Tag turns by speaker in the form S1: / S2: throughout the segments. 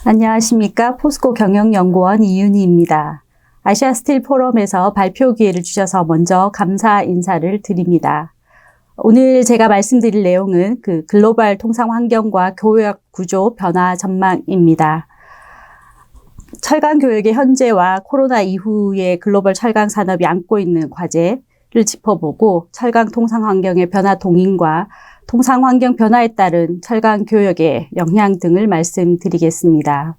S1: 안녕하십니까. 포스코 경영연구원 이윤희입니다. 아시아 스틸 포럼에서 발표 기회를 주셔서 먼저 감사 인사를 드립니다. 오늘 제가 말씀드릴 내용은 글로벌 통상 환경과 교역 구조 변화 전망입니다. 철강 교역의 현재와 코로나 이후의 글로벌 철강 산업이 안고 있는 과제를 짚어보고 철강 통상 환경의 변화 동인과 통상 환경 변화에 따른 철강 교역의 영향 등을 말씀드리겠습니다.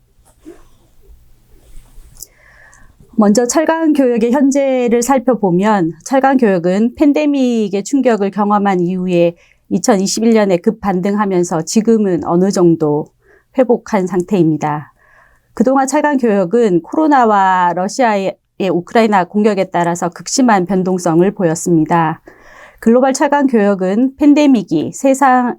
S1: 먼저 철강 교역의 현재를 살펴보면 철강 교역은 팬데믹의 충격을 경험한 이후에 2021년에 급반등하면서 지금은 어느 정도 회복한 상태입니다. 그동안 철강 교역은 코로나와 러시아의 우크라이나 공격에 따라서 극심한 변동성을 보였습니다. 글로벌 철강 교역은 팬데믹이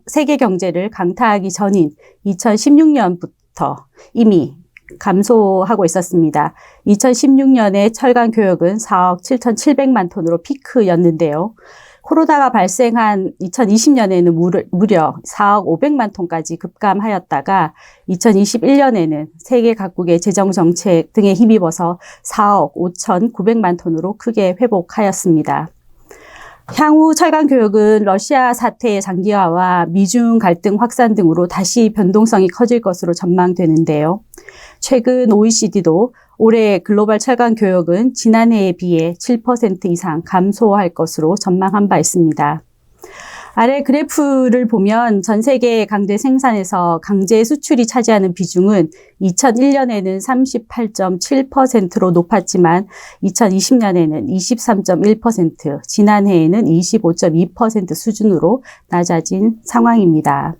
S1: 세계 경제를 강타하기 전인 2016년부터 이미 감소하고 있었습니다. 2016년에 철강 교역은 4억 7,700만 톤으로 피크였는데요. 코로나가 발생한 2020년에는 무려 4억 500만 톤까지 급감하였다가 2021년에는 세계 각국의 재정 정책 등에 힘입어서 4억 5,900만 톤으로 크게 회복하였습니다. 향후 철강 교역은 러시아 사태의 장기화와 미중 갈등 확산 등으로 다시 변동성이 커질 것으로 전망되는데요. 최근 OECD도 올해 글로벌 철강 교역은 지난해에 비해 7% 이상 감소할 것으로 전망한 바 있습니다. 아래 그래프를 보면 전 세계 강제 생산에서 강제 수출이 차지하는 비중은 2001년에는 38.7%로 높았지만 2020년에는 23.1%, 지난해에는 25.2% 수준으로 낮아진 상황입니다.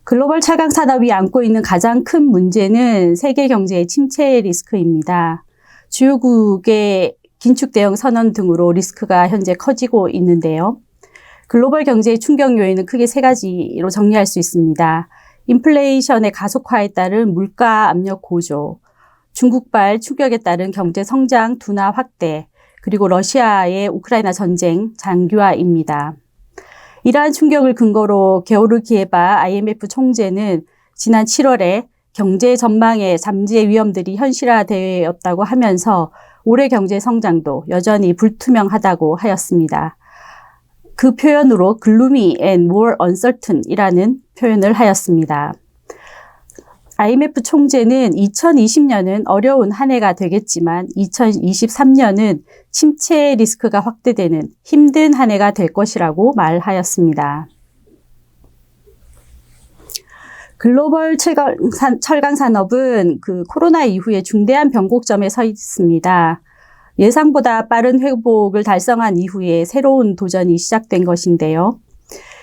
S1: 글로벌 철강 산업이 안고 있는 가장 큰 문제는 세계 경제의 침체 리스크입니다. 주요국의 긴축 대응 선언 등으로 리스크가 현재 커지고 있는데요. 글로벌 경제의 충격 요인은 크게 세 가지로 정리할 수 있습니다. 인플레이션의 가속화에 따른 물가 압력 고조, 중국발 충격에 따른 경제 성장 둔화 확대, 그리고 러시아의 우크라이나 전쟁 장기화입니다. 이러한 충격을 근거로 게오르기에바 IMF 총재는 지난 7월에 경제 전망의 잠재 위험들이 현실화되었다고 하면서 올해 경제 성장도 여전히 불투명하다고 하였습니다. 그 표현으로 gloomy and more uncertain 이라는 표현을 하였습니다. IMF 총재는 2020년은 어려운 한 해가 되겠지만 2023년은 침체 리스크가 확대되는 힘든 한 해가 될 것이라고 말하였습니다. 글로벌 철강 산업은 코로나 이후에 중대한 변곡점에 서 있습니다. 예상보다 빠른 회복을 달성한 이후에 새로운 도전이 시작된 것인데요.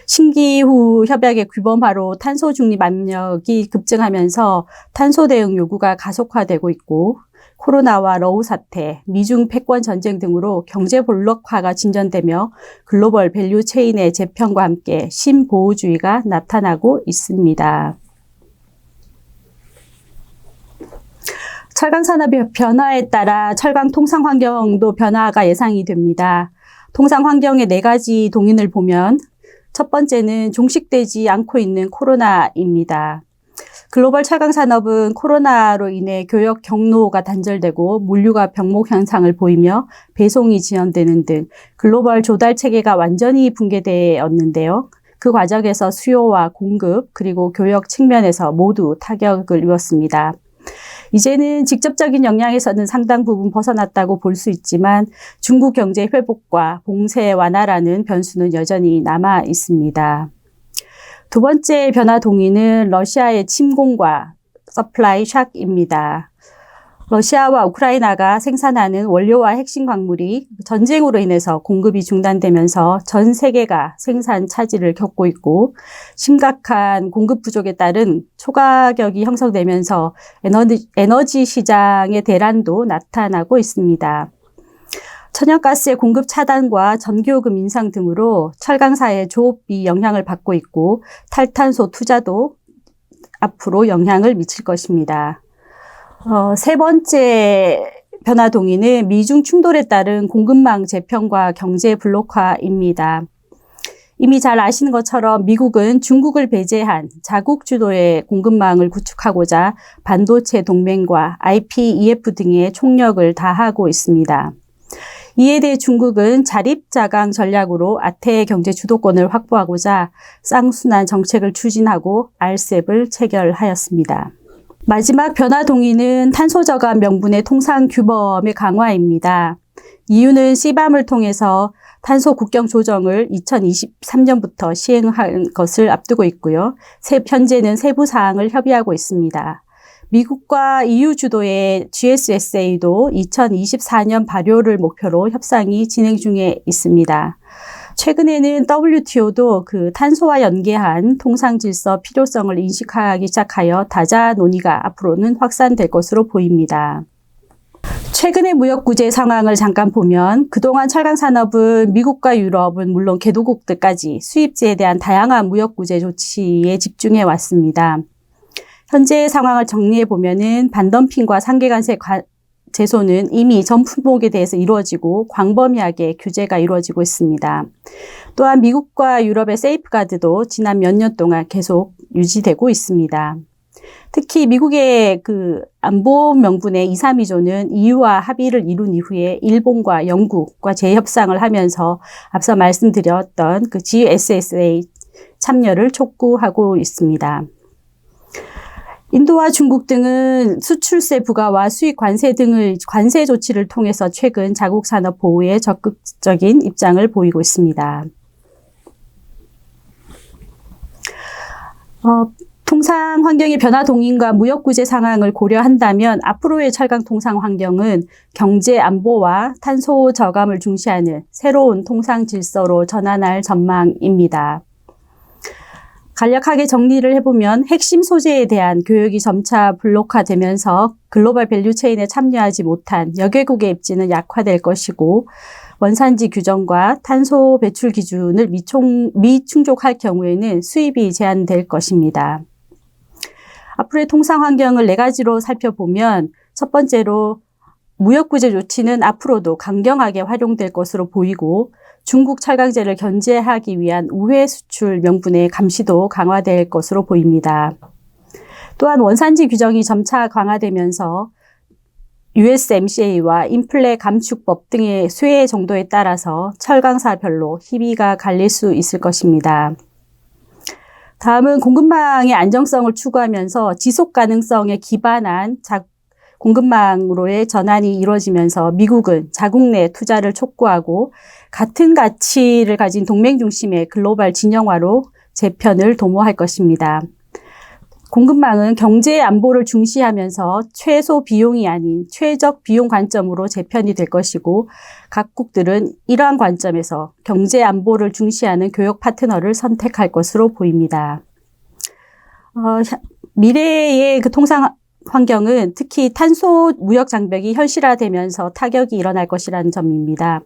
S1: 신기후 협약의 규범화로 탄소 중립 압력이 급증하면서 탄소 대응 요구가 가속화되고 있고 코로나와 러우 사태, 미중 패권 전쟁 등으로 경제 볼록화가 진전되며 글로벌 밸류 체인의 재편과 함께 신보호주의가 나타나고 있습니다. 철강 산업의 변화에 따라 철강 통상 환경도 변화가 예상이 됩니다. 통상 환경의 네 가지 동인을 보면 첫 번째는 종식되지 않고 있는 코로나입니다. 글로벌 철강 산업은 코로나로 인해 교역 경로가 단절되고 물류가 병목 현상을 보이며 배송이 지연되는 등 글로벌 조달 체계가 완전히 붕괴되었는데요. 그 과정에서 수요와 공급 그리고 교역 측면에서 모두 타격을 입었습니다. 이제는 직접적인 영향에서는 상당 부분 벗어났다고 볼 수 있지만 중국 경제 회복과 봉쇄 완화라는 변수는 여전히 남아 있습니다. 두 번째 변화 동인은 러시아의 침공과 서플라이 샥입니다. 러시아와 우크라이나가 생산하는 원료와 핵심 광물이 전쟁으로 인해서 공급이 중단되면서 전 세계가 생산 차질을 겪고 있고 심각한 공급 부족에 따른 초가격이 형성되면서 에너지 시장의 대란도 나타나고 있습니다. 천연가스의 공급 차단과 전기요금 인상 등으로 철강사의 조업이 영향을 받고 있고 탈탄소 투자도 앞으로 영향을 미칠 것입니다. 세 번째 변화 동인은 미중 충돌에 따른 공급망 재편과 경제 블록화입니다. 이미 잘 아시는 것처럼 미국은 중국을 배제한 자국 주도의 공급망을 구축하고자 반도체 동맹과 IPEF 등의 총력을 다하고 있습니다. 이에 대해 중국은 자립자강 전략으로 아태 경제 주도권을 확보하고자 쌍순환 정책을 추진하고 RCEP을 체결하였습니다. 마지막 변화 동의는 탄소 저감 명분의 통상 규범의 강화입니다. 이유는 CBAM을 통해서 탄소 국경 조정을 2023년부터 시행할 것을 앞두고 있고요. 현재는 세부 사항을 협의하고 있습니다. 미국과 EU 주도의 GSSA도 2024년 발효를 목표로 협상이 진행 중에 있습니다. 최근에는 WTO도 그 탄소와 연계한 통상 질서 필요성을 인식하기 시작하여 다자 논의가 앞으로는 확산될 것으로 보입니다. 최근의 무역 구제 상황을 잠깐 보면 그동안 철강 산업은 미국과 유럽은 물론 개도국들까지 수입지에 대한 다양한 무역 구제 조치에 집중해 왔습니다. 현재의 상황을 정리해 보면은 반덤핑과 상계관세 제소는 이미 전 품목에 대해서 이루어지고 광범위하게 규제가 이루어지고 있습니다. 또한 미국과 유럽의 세이프가드도 지난 몇 년 동안 계속 유지되고 있습니다. 특히 미국의 그 안보 명분의 2, 3위조는 EU와 합의를 이룬 이후에 일본과 영국과 재협상을 하면서 앞서 말씀드렸던 그 GSSA 참여를 촉구하고 있습니다. 인도와 중국 등은 수출세 부과와 수입 관세 등의 관세 조치를 통해서 최근 자국 산업 보호에 적극적인 입장을 보이고 있습니다. 통상 환경의 변화 동인과 무역 구제 상황을 고려한다면 앞으로의 철강 통상 환경은 경제 안보와 탄소 저감을 중시하는 새로운 통상 질서로 전환할 전망입니다. 간략하게 정리를 해보면 핵심 소재에 대한 교육이 점차 블록화되면서 글로벌 밸류체인에 참여하지 못한 여개국의 입지는 약화될 것이고 원산지 규정과 탄소 배출 기준을 미충족할 경우에는 수입이 제한될 것입니다. 앞으로의 통상 환경을 4가지로 살펴보면 첫 번째로 무역구제 조치는 앞으로도 강경하게 활용될 것으로 보이고 중국 철강제를 견제하기 위한 우회 수출 명분의 감시도 강화될 것으로 보입니다. 또한 원산지 규정이 점차 강화되면서 USMCA와 인플레 감축법 등의 수혜 정도에 따라서 철강사별로 희비가 갈릴 수 있을 것입니다. 다음은 공급망의 안정성을 추구하면서 지속 가능성에 기반한 공급망으로의 전환이 이루어지면서 미국은 자국 내 투자를 촉구하고 같은 가치를 가진 동맹 중심의 글로벌 진영화로 재편을 도모할 것입니다. 공급망은 경제 안보를 중시하면서 최소 비용이 아닌 최적 비용 관점으로 재편이 될 것이고 각국들은 이러한 관점에서 경제 안보를 중시하는 교역 파트너를 선택할 것으로 보입니다. 미래의 그 통상 환경은 특히 탄소 무역 장벽이 현실화되면서 타격이 일어날 것이라는 점입니다.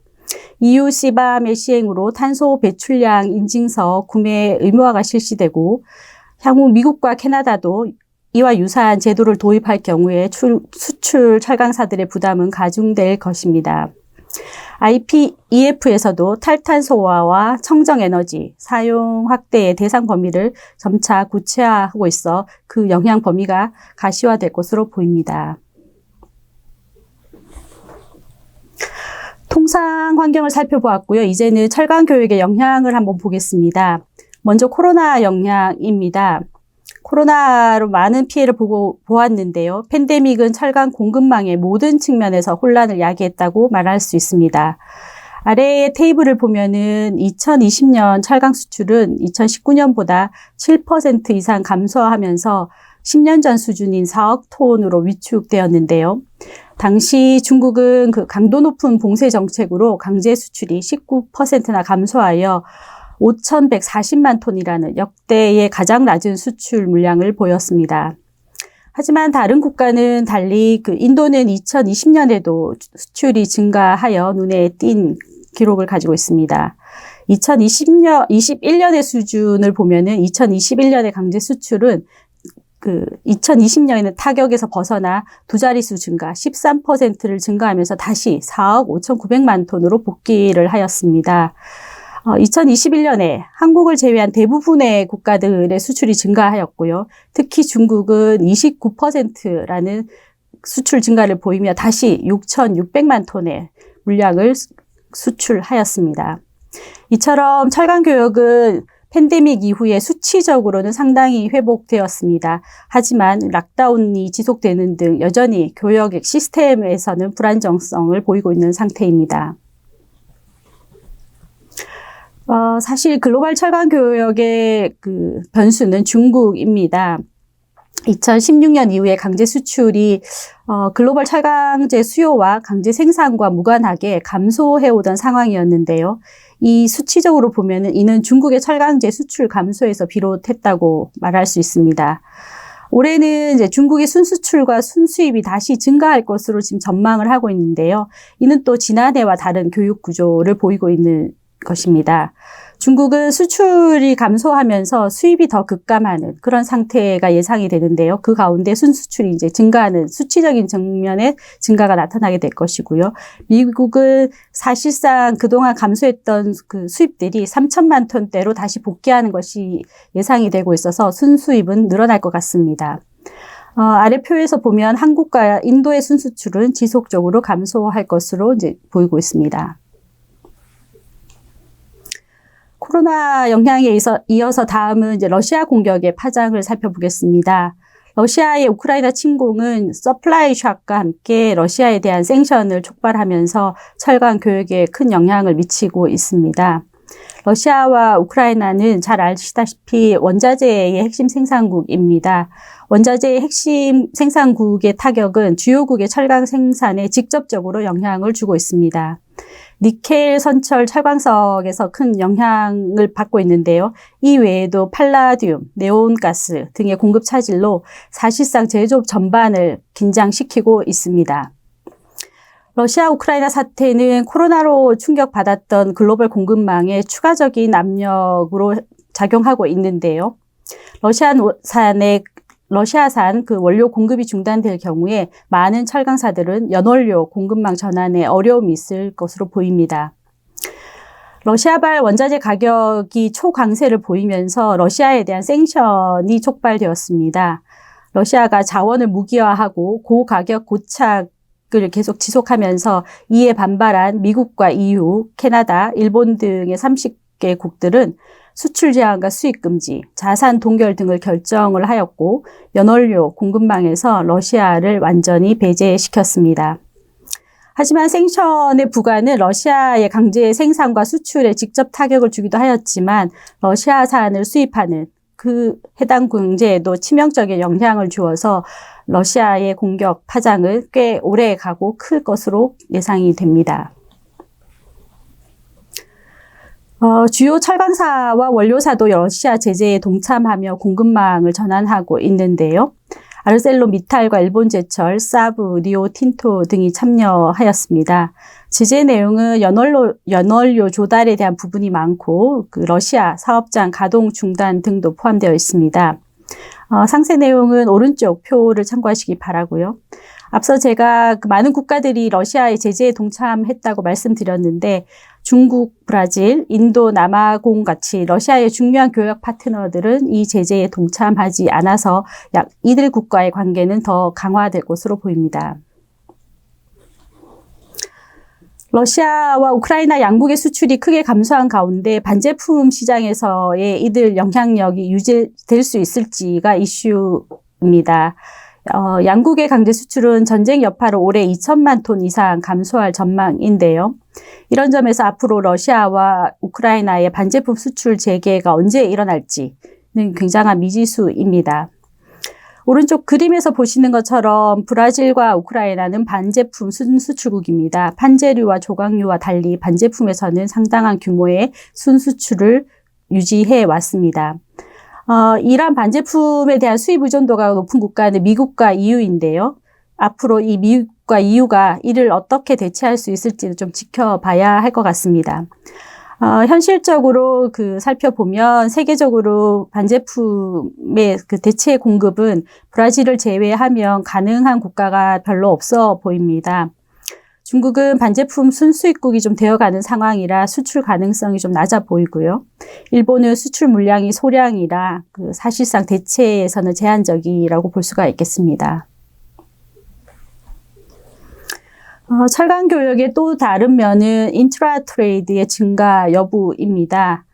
S1: EU CBAM의 시행으로 탄소 배출량 인증서 구매 의무화가 실시되고 향후 미국과 캐나다도 이와 유사한 제도를 도입할 경우에 수출 철강사들의 부담은 가중될 것입니다. IPEF에서도 탈탄소화와 청정에너지 사용 확대의 대상 범위를 점차 구체화하고 있어 그 영향 범위가 가시화될 것으로 보입니다. 통상 환경을 살펴보았고요. 이제는 철강 교육의 영향을 한번 보겠습니다. 먼저 코로나 영향입니다. 코로나로 많은 피해를 보았는데요. 팬데믹은 철강 공급망의 모든 측면에서 혼란을 야기했다고 말할 수 있습니다. 아래의 테이블을 보면은 2020년 철강 수출은 2019년보다 7% 이상 감소하면서 10년 전 수준인 4억 톤으로 위축되었는데요. 당시 중국은 그 강도 높은 봉쇄 정책으로 강제 수출이 19%나 감소하여 5,140만 톤이라는 역대의 가장 낮은 수출 물량을 보였습니다. 하지만 다른 국가는 달리 그 인도는 2020년에도 수출이 증가하여 눈에 띈 기록을 가지고 있습니다. 2021년의 수준을 보면은 2021년의 강제 수출은 그 2020년에는 타격에서 벗어나 두 자릿수 증가 13%를 증가하면서 다시 4억 5,900만 톤으로 복귀를 하였습니다. 2021년에 한국을 제외한 대부분의 국가들의 수출이 증가하였고요. 특히 중국은 29%라는 수출 증가를 보이며 다시 6,600만 톤의 물량을 수출하였습니다. 이처럼 철강 교역은 팬데믹 이후에 수치적으로는 상당히 회복되었습니다. 하지만 락다운이 지속되는 등 여전히 교역 시스템에서는 불안정성을 보이고 있는 상태입니다. 사실 글로벌 철강 교역의 그 변수는 중국입니다. 2016년 이후에 강제 수출이 글로벌 철강제 수요와 강제 생산과 무관하게 감소해오던 상황이었는데요. 이 수치적으로 보면은 이는 중국의 철강제 수출 감소에서 비롯했다고 말할 수 있습니다. 올해는 이제 중국의 순수출과 순수입이 다시 증가할 것으로 지금 전망을 하고 있는데요. 이는 또 지난해와 다른 교육 구조를 보이고 있는 것입니다. 중국은 수출이 감소하면서 수입이 더 급감하는 그런 상태가 예상이 되는데요. 그 가운데 순수출이 이제 증가하는 수치적인 측면의 증가가 나타나게 될 것이고요. 미국은 사실상 그동안 감소했던 그 수입들이 3천만 톤대로 다시 복귀하는 것이 예상이 되고 있어서 순수입은 늘어날 것 같습니다. 아래 표에서 보면 한국과 인도의 순수출은 지속적으로 감소할 것으로 이제 보이고 있습니다. 코로나 영향에 이어서 다음은 이제 러시아 공격의 파장을 살펴보겠습니다. 러시아의 우크라이나 침공은 서플라이 샥과 함께 러시아에 대한 생션을 촉발하면서 철강 교역에 큰 영향을 미치고 있습니다. 러시아와 우크라이나는 잘 아시다시피 원자재의 핵심 생산국입니다. 원자재의 핵심 생산국의 타격은 주요국의 철강 생산에 직접적으로 영향을 주고 있습니다. 니켈, 선철, 철광석에서 큰 영향을 받고 있는데요. 이 외에도 팔라듐, 네온가스 등의 공급 차질로 사실상 제조업 전반을 긴장시키고 있습니다. 러시아 우크라이나 사태는 코로나로 충격받았던 글로벌 공급망에 추가적인 압력으로 작용하고 있는데요. 러시아산 그 원료 공급이 중단될 경우에 많은 철강사들은 연원료 공급망 전환에 어려움이 있을 것으로 보입니다. 러시아발 원자재 가격이 초강세를 보이면서 러시아에 대한 생션이 촉발되었습니다. 러시아가 자원을 무기화하고 고가격 고착을 계속 지속하면서 이에 반발한 미국과 EU, 캐나다, 일본 등의 30개국들은 수출 제한과 수입 금지, 자산 동결 등을 결정을 하였고 연원료 공급망에서 러시아를 완전히 배제시켰습니다. 하지만 생션의 부과는 러시아의 강제 생산과 수출에 직접 타격을 주기도 하였지만 러시아산을 수입하는 그 해당 경제에도 치명적인 영향을 주어서 러시아의 공격 파장은 꽤 오래 가고 클 것으로 예상이 됩니다. 주요 철강사와 원료사도 러시아 제재에 동참하며 공급망을 전환하고 있는데요. 아르셀로미탈과 일본제철, 사브, 리오틴토 등이 참여하였습니다. 제재 내용은 연원료 조달에 대한 부분이 많고 그 러시아 사업장 가동 중단 등도 포함되어 있습니다. 상세 내용은 오른쪽 표를 참고하시기 바라고요. 앞서 제가 많은 국가들이 러시아의 제재에 동참했다고 말씀드렸는데 중국, 브라질, 인도, 남아공 같이 러시아의 중요한 교역 파트너들은 이 제재에 동참하지 않아서 이들 국가의 관계는 더 강화될 것으로 보입니다. 러시아와 우크라이나 양국의 수출이 크게 감소한 가운데 반제품 시장에서의 이들 영향력이 유지될 수 있을지가 이슈입니다. 양국의 강제 수출은 전쟁 여파로 올해 2천만 톤 이상 감소할 전망인데요. 이런 점에서 앞으로 러시아와 우크라이나의 반제품 수출 재개가 언제 일어날지는 굉장한 미지수입니다. 오른쪽 그림에서 보시는 것처럼 브라질과 우크라이나는 반제품 순수출국입니다. 판재류와 조각류와 달리 반제품에서는 상당한 규모의 순수출을 유지해 왔습니다. 이러한 반제품에 대한 수입 의존도가 높은 국가는 미국과 EU인데요. 앞으로 이 미국과 EU가 이를 어떻게 대체할 수 있을지는 좀 지켜봐야 할 것 같습니다. 현실적으로 살펴보면 세계적으로 반제품의 대체 공급은 브라질을 제외하면 가능한 국가가 별로 없어 보입니다. 중국은 반제품 순수입국이 좀 되어가는 상황이라 수출 가능성이 좀 낮아 보이고요. 일본은 수출 물량이 소량이라 사실상 대체에서는 제한적이라고 볼 수가 있겠습니다. 철강 교역의 또 다른 면은 인트라 트레이드의 증가 여부입니다.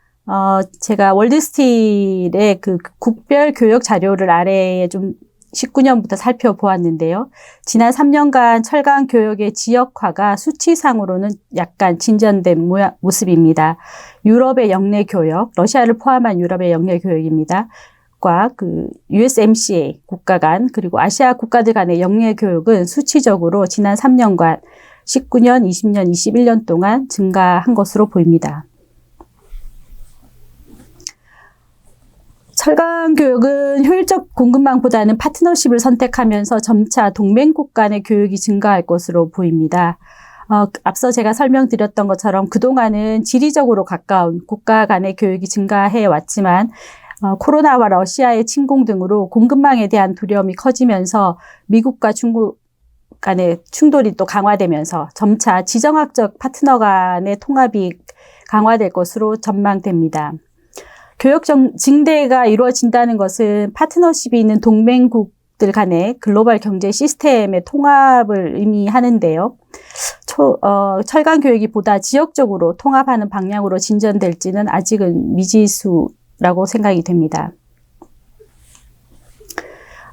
S1: 제가 월드스틸의 국별 교역 자료를 아래에 좀 19년부터 살펴보았는데요. 지난 3년간 철강 교역의 지역화가 수치상으로는 약간 진전된 모습입니다. 유럽의 영내 교역, 러시아를 포함한 유럽의 영내 교역입니다. 과 USMCA 국가 간 그리고 아시아 국가들 간의 영내 교역은 수치적으로 지난 3년간 19년, 20년, 21년 동안 증가한 것으로 보입니다. 철강 교역은 효율적 공급망보다는 파트너십을 선택하면서 점차 동맹국 간의 교역이 증가할 것으로 보입니다. 앞서 제가 설명드렸던 것처럼 그동안은 지리적으로 가까운 국가 간의 교역이 증가해 왔지만 코로나와 러시아의 침공 등으로 공급망에 대한 두려움이 커지면서 미국과 중국 간의 충돌이 또 강화되면서 점차 지정학적 파트너 간의 통합이 강화될 것으로 전망됩니다. 교역 증대가 이루어진다는 것은 파트너십이 있는 동맹국들 간의 글로벌 경제 시스템의 통합을 의미하는데요. 철강 교역이 보다 지역적으로 통합하는 방향으로 진전될지는 아직은 미지수라고 생각이 됩니다.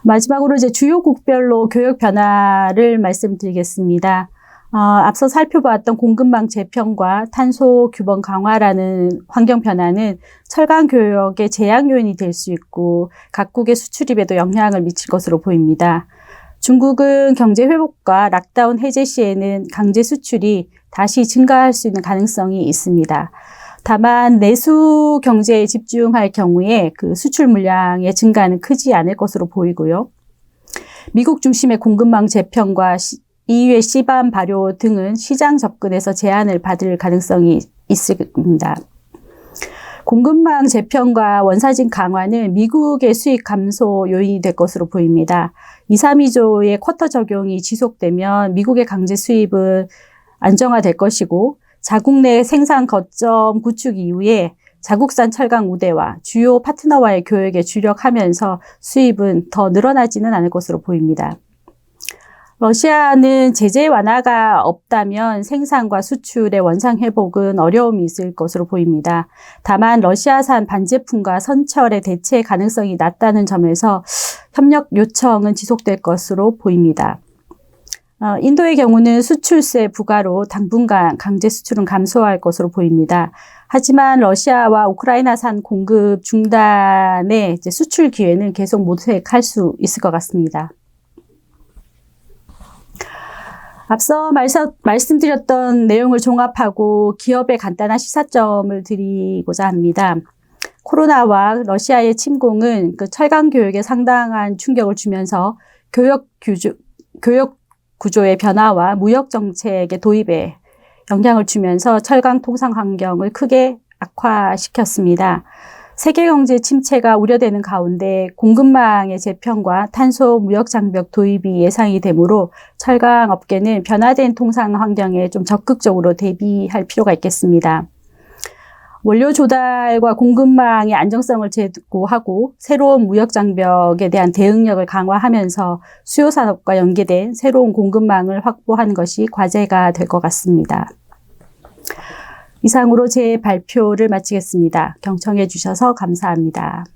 S1: 마지막으로 이제 주요 국별로 교역 변화를 말씀드리겠습니다. 앞서 살펴보았던 공급망 재편과 탄소 규범 강화라는 환경 변화는 철강 교역의 제약 요인이 될 수 있고 각국의 수출입에도 영향을 미칠 것으로 보입니다. 중국은 경제 회복과 락다운 해제 시에는 강제 수출이 다시 증가할 수 있는 가능성이 있습니다. 다만 내수 경제에 집중할 경우에 수출 물량의 증가는 크지 않을 것으로 보이고요. 미국 중심의 공급망 재편과 EU의 CBAM 발효 등은 시장 접근에서 제한을 받을 가능성이 있습니다. 공급망 재편과 원사진 강화는 미국의 수익 감소 요인이 될 것으로 보입니다. 232조의 쿼터 적용이 지속되면 미국의 강제 수입은 안정화될 것이고 자국 내 생산 거점 구축 이후에 자국산 철강 우대와 주요 파트너와의 교역에 주력하면서 수입은 더 늘어나지는 않을 것으로 보입니다. 러시아는 제재 완화가 없다면 생산과 수출의 원상 회복은 어려움이 있을 것으로 보입니다. 다만 러시아산 반제품과 선철의 대체 가능성이 낮다는 점에서 협력 요청은 지속될 것으로 보입니다. 인도의 경우는 수출세 부과로 당분간 강제 수출은 감소할 것으로 보입니다. 하지만 러시아와 우크라이나산 공급 중단의 수출 기회는 계속 모색할 수 있을 것 같습니다. 앞서 말씀드렸던 내용을 종합하고 기업의 간단한 시사점을 드리고자 합니다. 코로나와 러시아의 침공은 철강 교역에 상당한 충격을 주면서 교역 구조의 변화와 무역 정책의 도입에 영향을 주면서 철강 통상 환경을 크게 악화시켰습니다. 세계 경제 침체가 우려되는 가운데 공급망의 재편과 탄소 무역 장벽 도입이 예상이 되므로 철강 업계는 변화된 통상 환경에 좀 적극적으로 대비할 필요가 있겠습니다. 원료 조달과 공급망의 안정성을 제고하고 새로운 무역 장벽에 대한 대응력을 강화하면서 수요 산업과 연계된 새로운 공급망을 확보하는 것이 과제가 될 것 같습니다. 이상으로 제 발표를 마치겠습니다. 경청해 주셔서 감사합니다.